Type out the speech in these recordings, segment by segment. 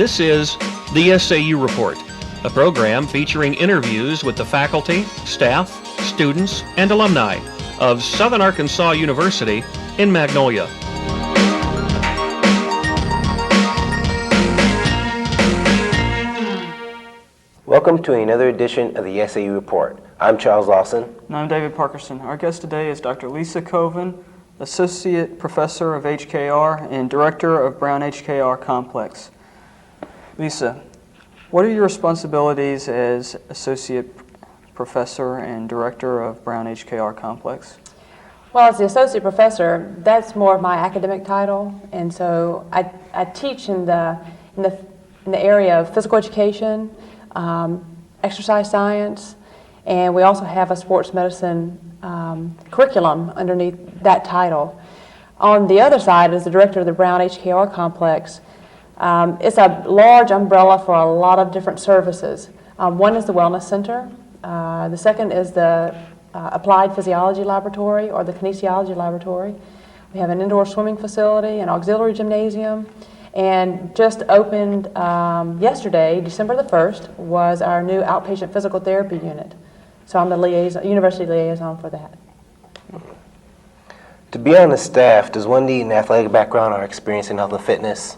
This is the SAU Report, a program featuring interviews with the faculty, staff, students, and alumni of Southern Arkansas University in Magnolia. Welcome to another edition of the SAU Report. I'm Charles Lawson. And I'm David Parkerson. Our guest today is Dr. Lisa Colvin, Associate Professor of HKR and Director of Brown HKR Complex. Lisa, what are your responsibilities as Associate Professor and Director of Brown HKR Complex? Well, as the Associate Professor, that's more of my academic title, and so I teach in the area of physical education, exercise science, and we also have a sports medicine curriculum underneath that title. On the other side, as the director of the Brown HKR Complex, it's a large umbrella for a lot of different services. One is the Wellness Center. The second is the Applied Physiology Laboratory, or the Kinesiology Laboratory. We have an indoor swimming facility, an auxiliary gymnasium, and just opened yesterday, December the 1st, was our new outpatient physical therapy unit. So I'm the university liaison for that. To be on the staff, does one need an athletic background or experience in health and fitness?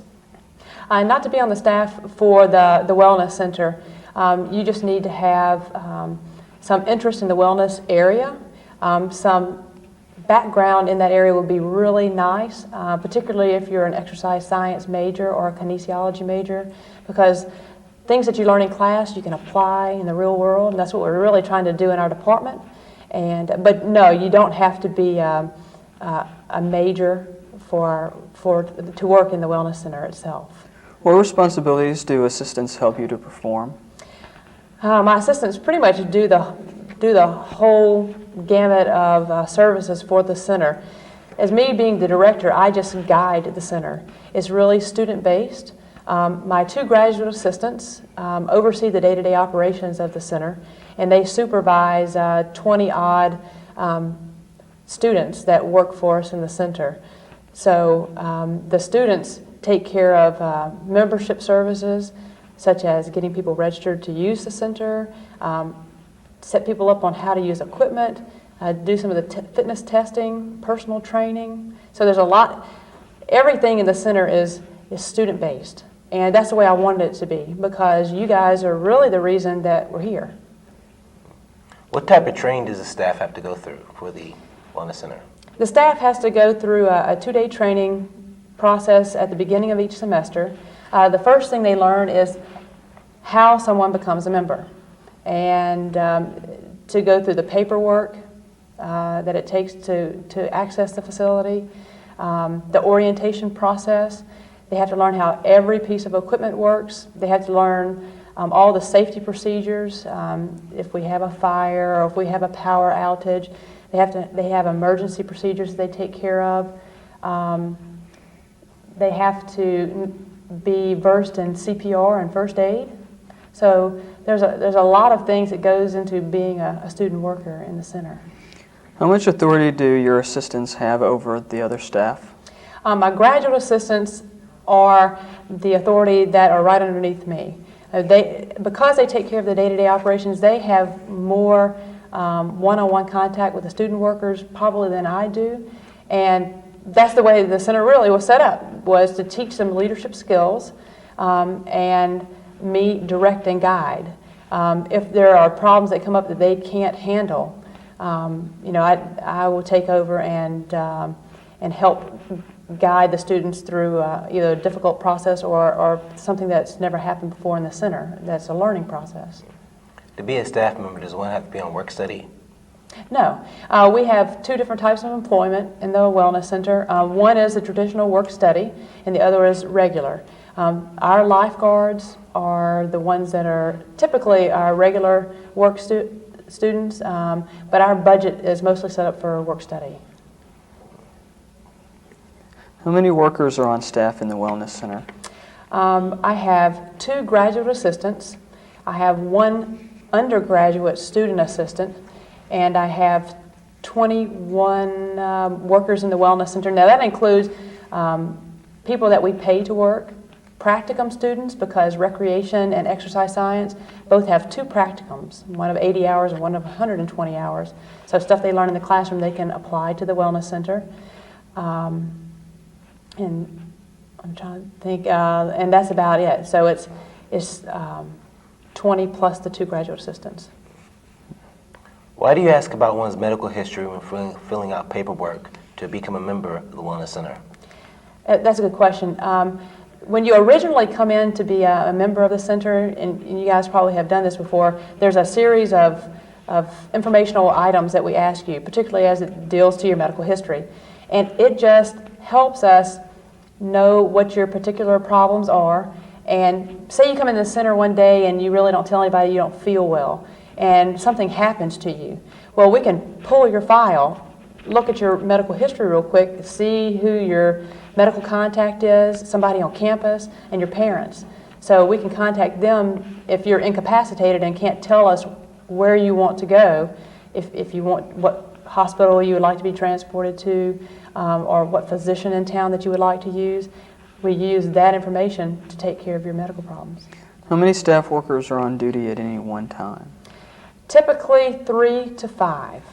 Not to be on the staff for the Wellness Center. You just need to have some interest in the wellness area. Some background in that area would be really nice, particularly if you're an exercise science major or a kinesiology major, because things that you learn in class you can apply in the real world, and that's what we're really trying to do in our department. But no, you don't have to be a major to work in the Wellness Center itself. What responsibilities do assistants help you to perform? My assistants pretty much do the whole gamut of services for the center. As me being the director, I just guide the center. It's really student-based. My two graduate assistants oversee the day-to-day operations of the center, and they supervise 20-odd students that work for us in the center. So the students take care of membership services, such as getting people registered to use the center, set people up on how to use equipment, do some of the fitness testing, personal training. So there's a lot. Everything in the center is student-based. And that's the way I wanted it to be, because you guys are really the reason that we're here. What type of training does the staff have to go through for the Wellness Center? The staff has to go through a 2-day training process at the beginning of each semester. The first thing they learn is how someone becomes a member, and to go through the paperwork that it takes to access the facility, the orientation process. They have to learn how every piece of equipment works. They have to learn all the safety procedures. If we have a fire or if we have a power outage, they have emergency procedures they take care of. They have to be versed in CPR and first aid. So there's a lot of things that goes into being a student worker in the center. How much authority do your assistants have over the other staff? My graduate assistants are the authority that are right underneath me. Because they take care of the day-to-day operations, they have more one-on-one contact with the student workers probably than I do. And that's the way the center really was set up, was to teach them leadership skills and me direct and guide. If there are problems that come up that they can't handle, I will take over and help guide the students through either a difficult process or something that's never happened before in the center. That's a learning process. To be a staff member, does one have to be on work study? No. We have two different types of employment in the Wellness Center. One is a traditional work study, and the other is regular. Our lifeguards are the ones that are typically our regular work students, but our budget is mostly set up for work study. How many workers are on staff in the Wellness Center? I have 2 graduate assistants. I have 1 undergraduate student assistant, and I have 21 workers in the Wellness Center. Now that includes people that we pay to work, practicum students because recreation and exercise science both have 2 practicums, one of 80 hours and one of 120 hours. So stuff they learn in the classroom they can apply to the Wellness Center. And I'm trying to think, and that's about it. So it's 20 plus the 2 graduate assistants. Why do you ask about one's medical history when filling out paperwork to become a member of the Wellness Center? That's a good question. When you originally come in to be a member of the center, and you guys probably have done this before, there's a series of informational items that we ask you, particularly as it deals to your medical history. And it just helps us know what your particular problems are. And say you come in the center one day and you really don't tell anybody you don't feel well, and something happens to you. Well, we can pull your file, look at your medical history real quick, see who your medical contact is, somebody on campus, and your parents. So we can contact them if you're incapacitated and can't tell us where you want to go, if you want what hospital you would like to be transported to, or what physician in town that you would like to use. We use that information to take care of your medical problems. How many staff workers are on duty at any one time? Typically 3 to 5.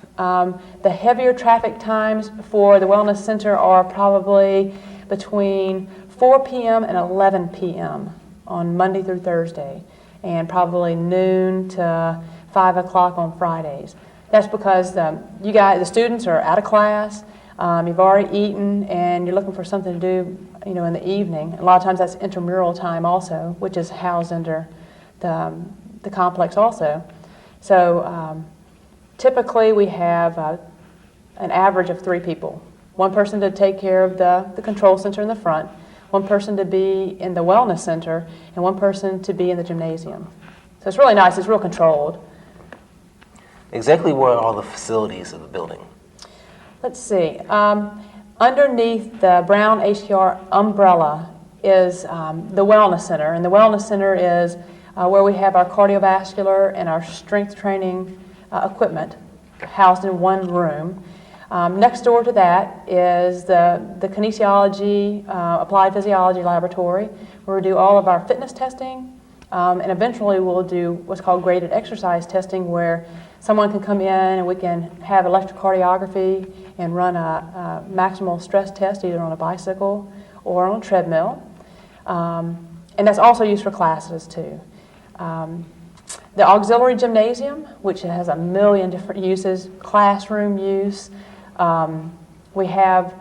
The heavier traffic times for the Wellness Center are probably between 4 p.m. and 11 p.m. on Monday through Thursday, and probably noon to 5 o'clock on Fridays. That's because the students are out of class, you've already eaten, and you're looking for something to do, in the evening. A lot of times that's intramural time also, which is housed under the complex also. So typically we have an average of 3 people. One person to take care of the control center in the front, one person to be in the wellness center, and one person to be in the gymnasium. So it's really nice, it's real controlled. Exactly where are all the facilities of the building? Let's see. Underneath the Brown HKR umbrella is the Wellness Center, and the Wellness Center is where we have our cardiovascular and our strength training equipment housed in one room. Next door to that is the Kinesiology, Applied Physiology Laboratory, where we do all of our fitness testing, and eventually we'll do what's called graded exercise testing, where someone can come in and we can have electrocardiography and run a maximal stress test either on a bicycle or on a treadmill. And that's also used for classes too. The auxiliary gymnasium, which has a million different uses, classroom use. We have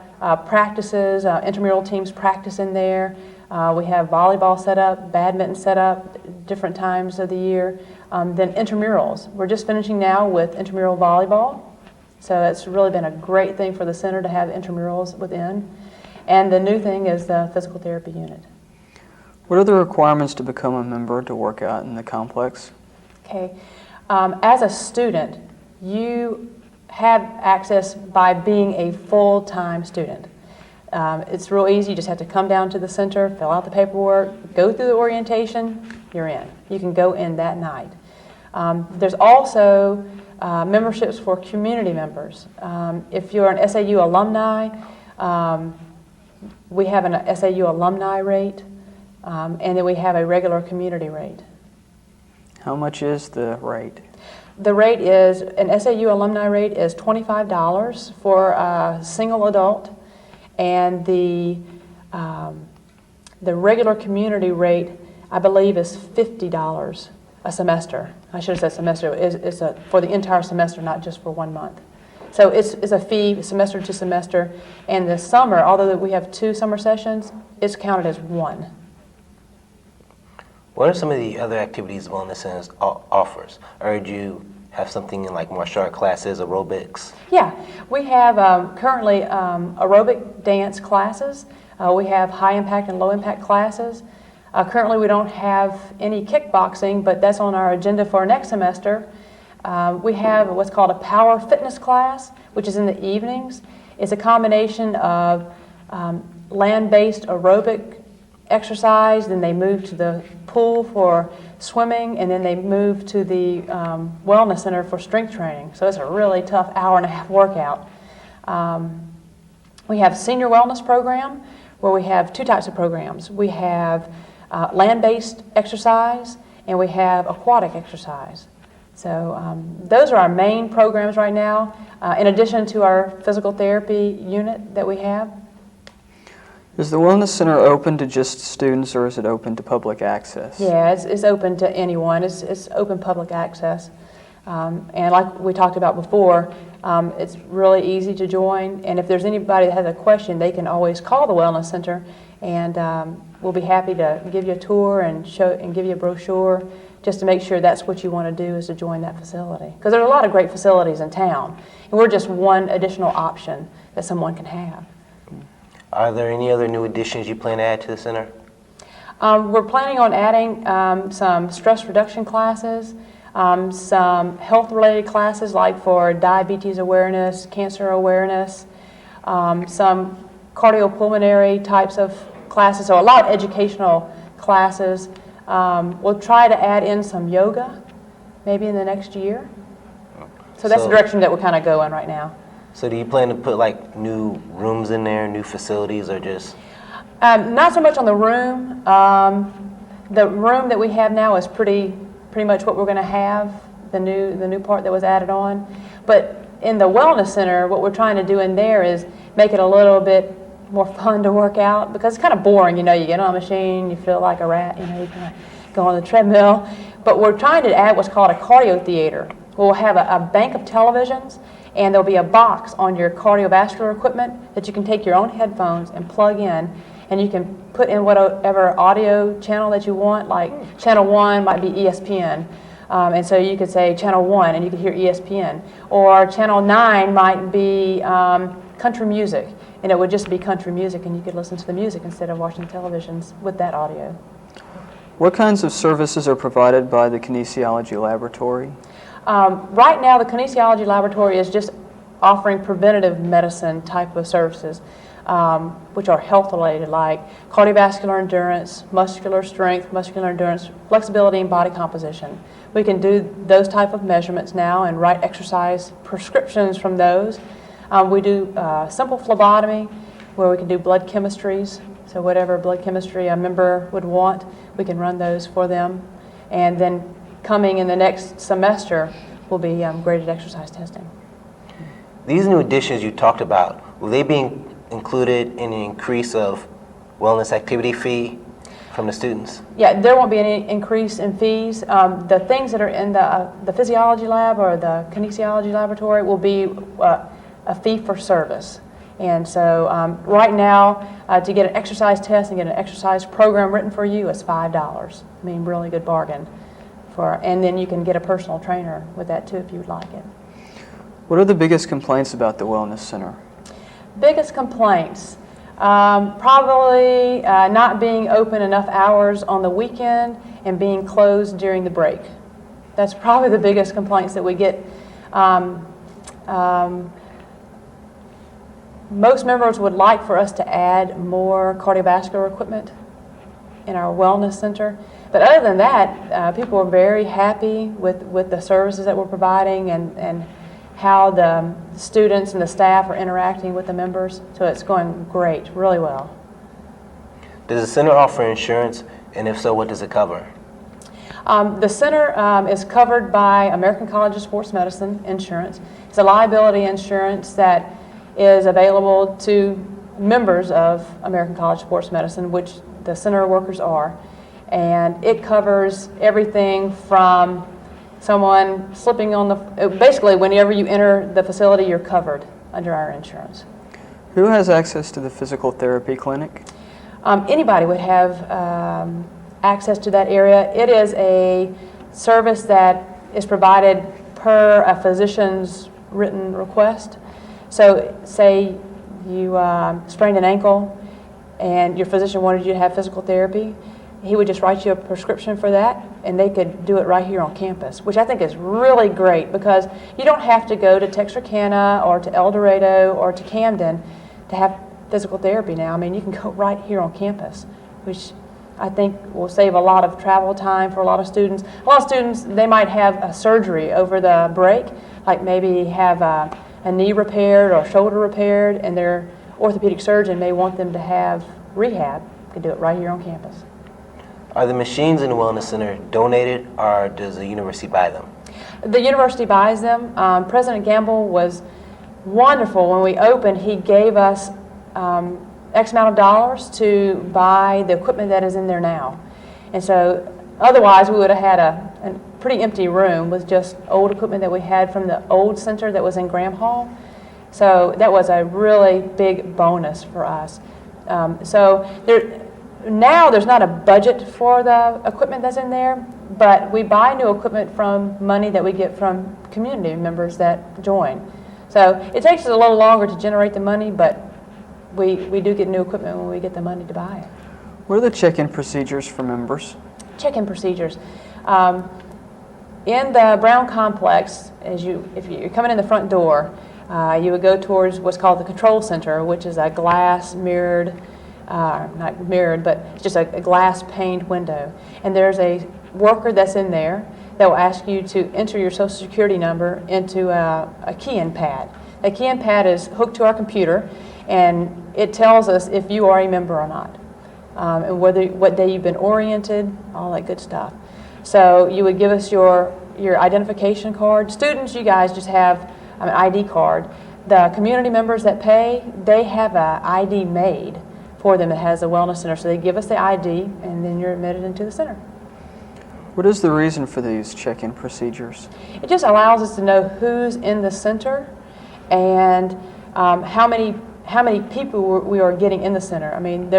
practices, intramural teams practice in there. We have volleyball set up, badminton set up, different times of the year. Then intramurals. We're just finishing now with intramural volleyball. So it's really been a great thing for the center to have intramurals within. And the new thing is the physical therapy unit. What are the requirements to become a member to work out in the complex? Okay. As a student, you have access by being a full-time student. It's real easy. You just have to come down to the center, fill out the paperwork, go through the orientation, you're in. You can go in that night. There's also memberships for community members. If you're an SAU alumni, we have an SAU alumni rate, and then we have a regular community rate. How much is the rate? The rate is, an SAU alumni rate is $25 for a single adult, and the regular community rate, I believe, is $50 a semester. I should have said semester. It's for the entire semester, not just for 1 month. So it's a fee, semester to semester, and the summer, although we have 2 summer sessions, it's counted as 1. What are some of the other activities Wellness Center offers? Or do you have something in like martial art classes, aerobics? Yeah, we have currently aerobic dance classes. We have high impact and low impact classes. Currently we don't have any kickboxing, but that's on our agenda for next semester. We have what's called a power fitness class, which is in the evenings. It's a combination of land-based aerobic exercise, then they move to the pool for swimming, and then they move to the wellness center for strength training. So it's a really tough hour-and-a-half workout. We have senior wellness program, where we have 2 types of programs. We have land-based exercise, and we have aquatic exercise. So those are our main programs right now, in addition to our physical therapy unit that we have. Is the Wellness Center open to just students, or is it open to public access? Yeah, it's open to anyone. It's open public access. And like we talked about before, it's really easy to join. And if there's anybody that has a question, they can always call the Wellness Center, and we'll be happy to give you a tour and give you a brochure, just to make sure that's what you want to do, is to join that facility. Because there's a lot of great facilities in town, and we're just one additional option that someone can have. Are there any other new additions you plan to add to the center? We're planning on adding some stress reduction classes, some health-related classes like for diabetes awareness, cancer awareness, some cardiopulmonary types of classes, so a lot of educational classes. We'll try to add in some yoga maybe in the next year. So that's the direction that we're kind of going right now. So do you plan to put like new rooms in there, new facilities, or just? Not so much on the room. The room that we have now is pretty much what we're going to have, the new part that was added on. But in the Wellness Center, what we're trying to do in there is make it a little bit more fun to work out, because it's kind of boring. You know, you get on a machine, you feel like a rat, you know, you kind of go on the treadmill. But we're trying to add what's called a cardio theater. We'll have a bank of televisions, and there'll be a box on your cardiovascular equipment that you can take your own headphones and plug in, and you can put in whatever audio channel that you want. Like channel 1 might be ESPN, and so you could say channel 1 and you could hear ESPN, or channel 9 might be country music, and it would just be country music, and you could listen to the music instead of watching televisions with that audio. What kinds of services are provided by the Kinesiology Laboratory? Right now, the Kinesiology Laboratory is just offering preventative medicine type of services, which are health-related, like cardiovascular endurance, muscular strength, muscular endurance, flexibility, and body composition. We can do those type of measurements now and write exercise prescriptions from those. We do simple phlebotomy, where we can do blood chemistries. So whatever blood chemistry a member would want, we can run those for them. And then coming in the next semester will be graded exercise testing. These new additions you talked about, will they be included in the increase of wellness activity fee from the students? Yeah, there won't be any increase in fees. The things that are in the physiology lab or the kinesiology laboratory will be a fee for service. And so right now, to get an exercise test and get an exercise program written for you is $5. I mean, really good bargain. And then you can get a personal trainer with that too if you would like it. What are the biggest complaints about the Wellness Center? Biggest complaints? Probably not being open enough hours on the weekend and being closed during the break. That's probably the biggest complaints that we get. Most members would like for us to add more cardiovascular equipment in our wellness center. But other than that, people are very happy with the services that we're providing and how the students and the staff are interacting with the members. So it's going great, really well. Does the center offer insurance, and if so, what does it cover? The center is covered by American College of Sports Medicine insurance. It's a liability insurance that is available to members of American College of Sports Medicine, which the center workers are. And it covers everything from someone slipping on basically whenever you enter the facility, you're covered under our insurance. Who has access to the physical therapy clinic? Anybody would have access to that area. It is a service that is provided per a physician's written request. So say you sprained an ankle and your physician wanted you to have physical therapy, he would just write you a prescription for that, and they could do it right here on campus, which I think is really great because you don't have to go to Texarkana or to El Dorado or to Camden to have physical therapy now. I mean, you can go right here on campus, which I think will save a lot of travel time for a lot of students. A lot of students, they might have a surgery over the break, like maybe have a knee repaired or shoulder repaired, and their orthopedic surgeon may want them to have rehab. You can do it right here on campus. Are the machines in the Wellness Center donated, or does the university buy them? The university buys them. President Gamble was wonderful. When we opened, he gave us X amount of dollars to buy the equipment that is in there now. And so otherwise we would have had a pretty empty room with just old equipment that we had from the old center that was in Graham Hall. So that was a really big bonus for us. Now there's not a budget for the equipment that's in there, but we buy new equipment from money that we get from community members that join. So it takes us a little longer to generate the money, but we do get new equipment when we get the money to buy it. What are the check-in procedures for members? Check-in procedures. In the Brown complex, if you're coming in the front door, you would go towards what's called the control center, which is a glass mirrored, not mirrored, but it's just a glass paned window. And there's a worker that's in there that will ask you to enter your Social Security number into a key-in pad. A key-in pad is hooked to our computer, and it tells us if you are a member or not, and what day you've been oriented, all that good stuff. So you would give us your identification card. Students, you guys just have an ID card. The community members that pay, they have an ID made for them that has a wellness center. So they give us the ID, and then you're admitted into the center. What is the reason for these check-in procedures? It just allows us to know who's in the center and how many people we are getting in the center. I mean,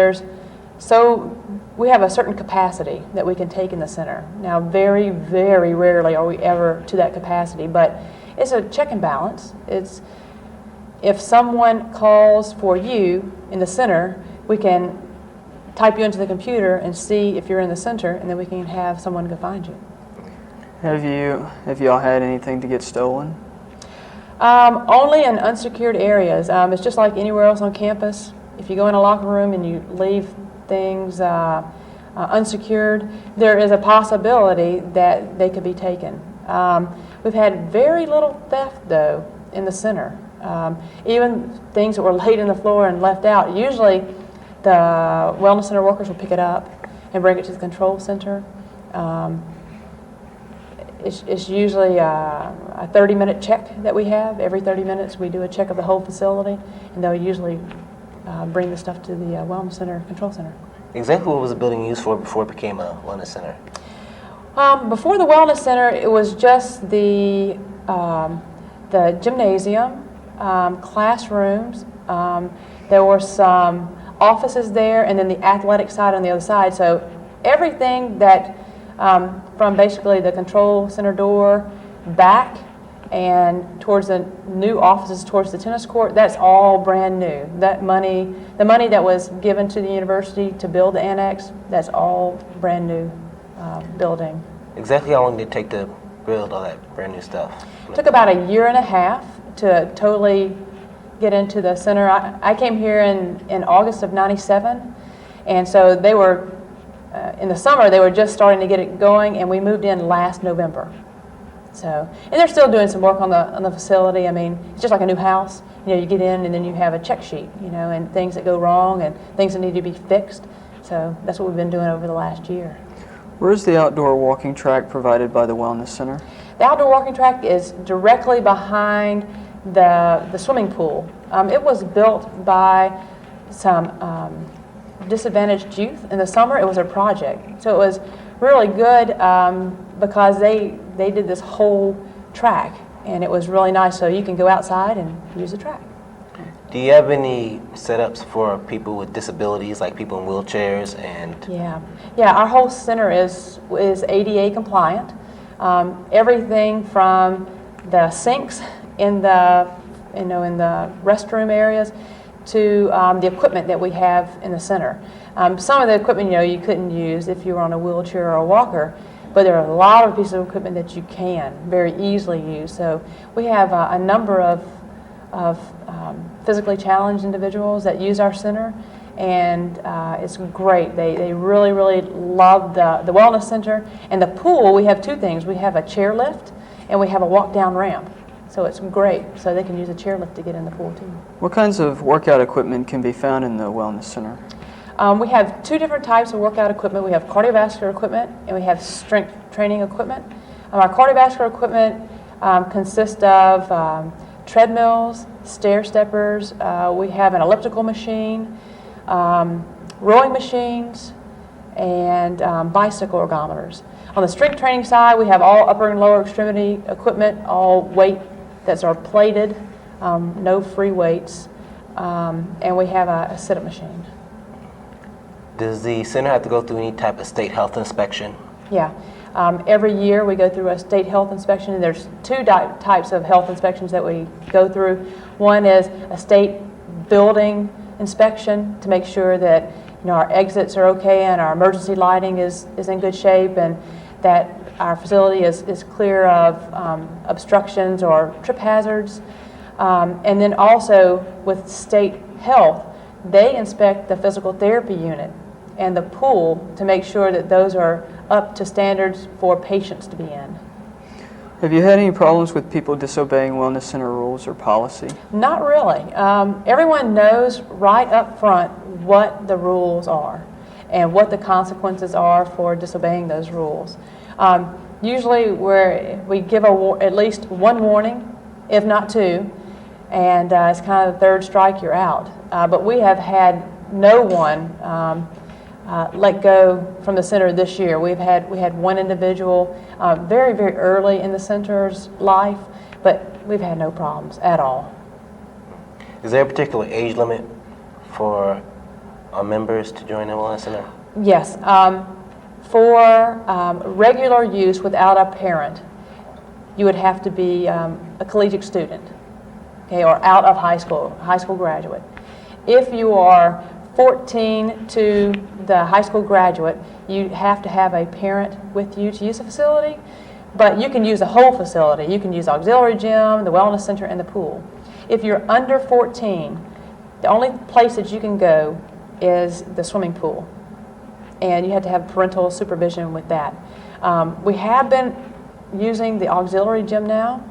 we have a certain capacity that we can take in the center. Now, very, very rarely are we ever to that capacity, but it's a check and balance. It's if someone calls for you in the center, we can type you into the computer and see if you're in the center, and then we can have someone go find you. Have y'all had anything to get stolen? Only in unsecured areas. It's just like anywhere else on campus. If you go in a locker room and you leave things unsecured, there is a possibility that they could be taken. We've had very little theft, though, in the center. Even things that were laid on the floor and left out. Usually the wellness center workers will pick it up and bring it to the control center. It's usually a 30-minute check that we have. Every 30 minutes we do a check of the whole facility, and they'll usually bring the stuff to the wellness center, control center. Exactly what was the building used for before it became a wellness center? Before the wellness center, it was just the gymnasium, classrooms. There were some offices there, and then the athletic side on the other side. So everything that from basically the control center door back and towards the new offices towards the tennis court, that's all brand new. That money, the money that was given to the university to build the annex, that's all brand new building. Exactly how long did it take to build all that brand new stuff? It took about a year and a half to totally get into the center. I came here in August of '97, and so they were, in the summer, they were just starting to get it going, and we moved in last November. So, and they're still doing some work on the facility. I mean, it's just like a new house. You know, you get in and then you have a check sheet, you know, and things that go wrong and things that need to be fixed. So that's what we've been doing over the last year. Where is the outdoor walking track provided by the Wellness Center? The outdoor walking track is directly behind the swimming pool. It was built by some disadvantaged youth in the summer. It was a project. So it was really good because they did this whole track, and it was really nice. So you can go outside and use the track. Do you have any setups for people with disabilities, like people in wheelchairs and? Yeah. Our whole center is ADA compliant. Everything from the sinks in the restroom areas to the equipment that we have in the center. Some of the equipment, you couldn't use if you were on a wheelchair or a walker, but there are a lot of pieces of equipment that you can very easily use. So we have a number of physically challenged individuals that use our center, and it's great. They really, really love the wellness center. And the pool, we have two things. We have a chairlift and we have a walk-down ramp. So it's great. So they can use a chairlift to get in the pool too. What kinds of workout equipment can be found in the Wellness Center? We have two different types of workout equipment. We have cardiovascular equipment and we have strength training equipment. Our cardiovascular equipment consists of treadmills, stair steppers. We have an elliptical machine, rowing machines, and bicycle ergometers. On the strength training side, we have all upper and lower extremity equipment, all weight that's are plated, no free weights, and we have a sit-up machine. Does the center have to go through any type of state health inspection? Yeah. Every year we go through a state health inspection, and there's two types of health inspections that we go through. One is a state building inspection to make sure that our exits are okay and our emergency lighting is in good shape and that our facility is clear of obstructions or trip hazards. And then also with state health, they inspect the physical therapy unit and the pool to make sure that those are up to standards for patients to be in. Have you had any problems with people disobeying wellness center rules or policy? Not really. Everyone knows right up front what the rules are and what the consequences are for disobeying those rules. Usually we give at least one warning, if not two, and it's kind of the third strike, you're out. But we have had no one let go from the center this year. We had one individual very, very early in the center's life, but we've had no problems at all. Is there a particular age limit for our members to join the wellness center? Yes. For regular use without a parent, you would have to be a collegiate student, okay, or out of high school graduate. If you are 14 to the high school graduate, you have to have a parent with you to use the facility, but you can use the whole facility. You can use the auxiliary gym, the wellness center, and the pool. If you're under 14, the only place that you can go is the swimming pool, and you have to have parental supervision with that. We have been using the auxiliary gym now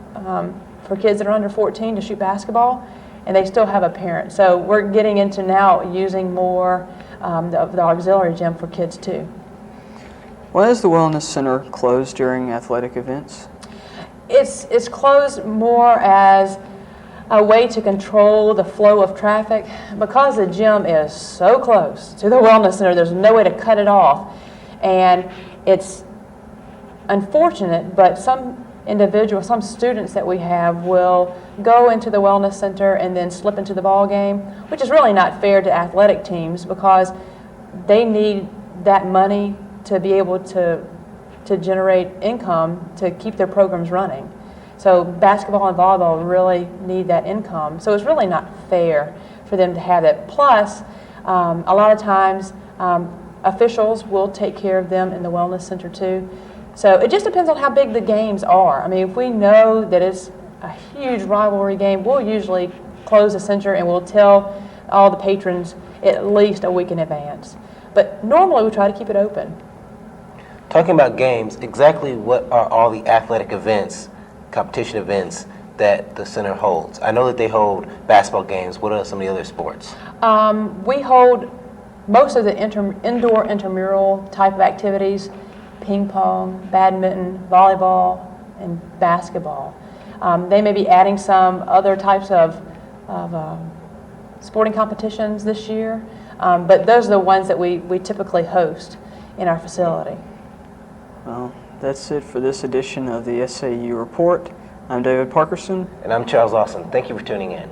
for kids that are under 14 to shoot basketball, and they still have a parent. So we're getting into now using more of the auxiliary gym for kids too. Why is the wellness center closed during athletic events? It's closed more as a way to control the flow of traffic. Because the gym is so close to the wellness center, there's no way to cut it off. And it's unfortunate, but some students that we have will go into the wellness center and then slip into the ball game, which is really not fair to athletic teams because they need that money to be able to generate income to keep their programs running. So basketball and volleyball really need that income. So it's really not fair for them to have it. Plus, a lot of times officials will take care of them in the wellness center too. So it just depends on how big the games are. I mean, if we know that it's a huge rivalry game, we'll usually close the center and we'll tell all the patrons at least a week in advance. But normally we try to keep it open. Talking about games, exactly what are all the athletic events, competition events that the center holds? I know that they hold basketball games. What are some of the other sports? We hold most of the indoor intramural type of activities: ping pong, badminton, volleyball, and basketball. They may be adding some other types of sporting competitions this year, but those are the ones that we typically host in our facility. Well, that's it for this edition of the SAU Report. I'm David Parkerson. And I'm Charles Lawson. Thank you for tuning in.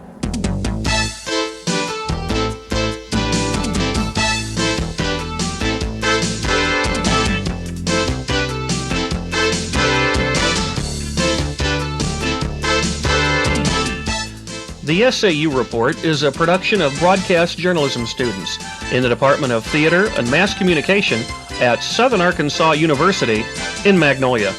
The SAU Report is a production of broadcast journalism students in the Department of Theater and Mass Communication at Southern Arkansas University in Magnolia.